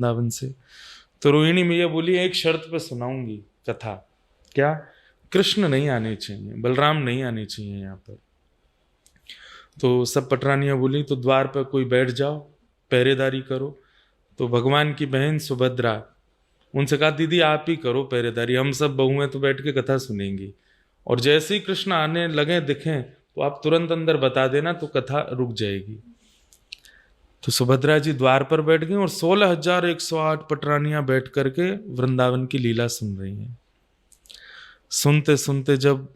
वृंदावन से। तो रोहिणी मैया बोली एक शर्त पे सुनाऊंगी कथा। क्या? कृष्ण नहीं आने चाहिए, बलराम नहीं आने चाहिए यहाँ पर। तो सब पटरानियां बोली तो द्वार पर कोई बैठ जाओ, पहरेदारी करो। तो भगवान की बहन सुभद्रा उनसे कहा दीदी आप ही करो पहरेदारी, हम सब बहुएं तो बैठ के कथा सुनेंगी, और जैसे ही कृष्ण आने लगे दिखें तो आप तुरंत अंदर बता देना तो कथा रुक जाएगी। तो सुभद्रा जी द्वार पर बैठ गई और 16,108 पटरानियां बैठ करके वृंदावन की लीला सुन रही हैं। सुनते सुनते जब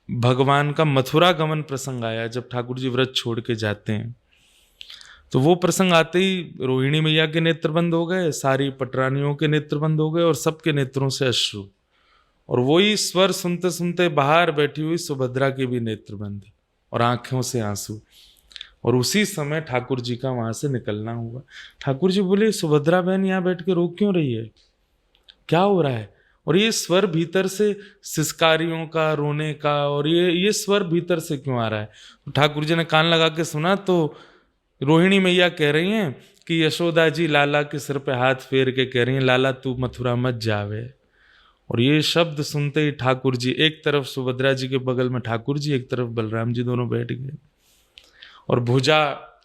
भगवान का मथुरा गमन प्रसंग आया, जब ठाकुर जी व्रत छोड़ के जाते हैं, तो वो प्रसंग आते ही रोहिणी मैया के नेत्र बंद हो गए, सारी पटरानियों के नेत्र बंद हो गए और सबके नेत्रों से अश्रु। और वही स्वर सुनते सुनते बाहर बैठी हुई सुभद्रा के भी नेत्र बंद और आंखों से आंसू। और उसी समय ठाकुर जी का वहां से निकलना हुआ। ठाकुर जी बोले सुभद्रा बहन यहाँ बैठ के रो क्यों रही है, क्या हो रहा है? और ये स्वर भीतर से सिसकारियों का, रोने का, और ये स्वर भीतर से क्यों आ रहा है? तो ठाकुर जी ने कान लगा के सुना तो रोहिणी मैया कह रही हैं कि यशोदा जी लाला के सिर पे हाथ फेर के कह रही हैं लाला तू मथुरा मत जावे। और ये शब्द सुनते ही ठाकुर जी, एक तरफ सुभद्रा जी के बगल में ठाकुर जी, एक तरफ बलराम जी, दोनों बैठ गए और भुजा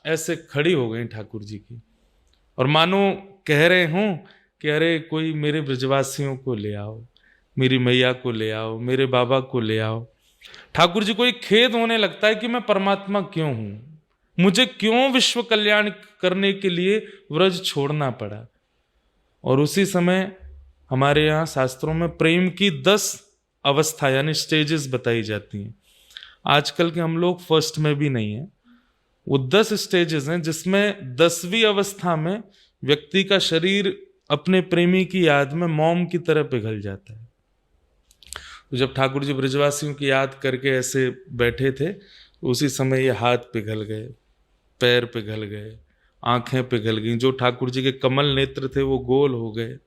ऐसे खड़ी हो गई ठाकुर जी की, और मानो कह रहे हों कि अरे कोई मेरे ब्रजवासियों को ले आओ, मेरी मैया को ले आओ, मेरे बाबा को ले आओ। ठाकुर जी को एक खेद होने लगता है कि मैं परमात्मा क्यों हूं, मुझे क्यों विश्व कल्याण करने के लिए व्रज छोड़ना पड़ा। और उसी समय हमारे यहाँ शास्त्रों में प्रेम की 10 अवस्था यानी स्टेजेस बताई जाती हैं। आजकल के हम लोग फर्स्ट में भी नहीं है, वो 10 स्टेजेस हैं जिसमें 10वीं अवस्था में व्यक्ति का शरीर अपने प्रेमी की याद में मोम की तरह पिघल जाता है। तो जब ठाकुर जी ब्रजवासियों की याद करके ऐसे बैठे थे तो उसी समय ये हाथ पिघल गए, पैर पिघल गए, आंखें पिघल गईं, जो ठाकुर जी के कमल नेत्र थे वो गोल हो गए,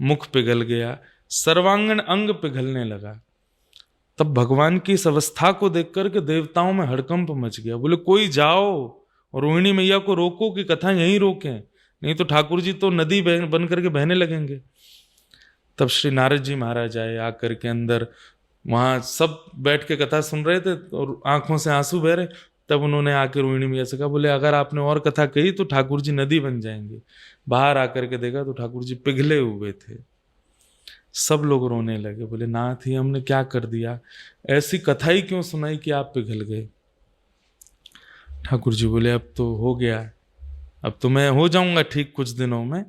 मुख पिघल गया, सर्वांगण अंग पिघलने लगा। तब भगवान की इस अवस्था को देख करके देवताओं में हड़कंप मच गया। बोले कोई जाओ और रोहिणी मैया को रोको कि कथा यहीं रोकें, नहीं तो ठाकुर जी तो नदी बन करके बहने लगेंगे। तब श्री नारद जी महाराज आए, आकर के अंदर वहां सब बैठ के कथा सुन रहे थे और आंखों से आंसू बह रहे। तब उन्होंने आकर रोहिणी मैया से कहा, बोले अगर आपने और कथा कही तो ठाकुर जी नदी बन जाएंगे। बाहर आकर के देखा तो ठाकुर जी पिघले हुए थे। सब लोग रोने लगे, बोले नाथ ही हमने क्या कर दिया, ऐसी कथा ही क्यों सुनाई कि आप पिघल गए। ठाकुर जी बोले अब तो हो गया, अब तो मैं हो जाऊंगा ठीक कुछ दिनों में,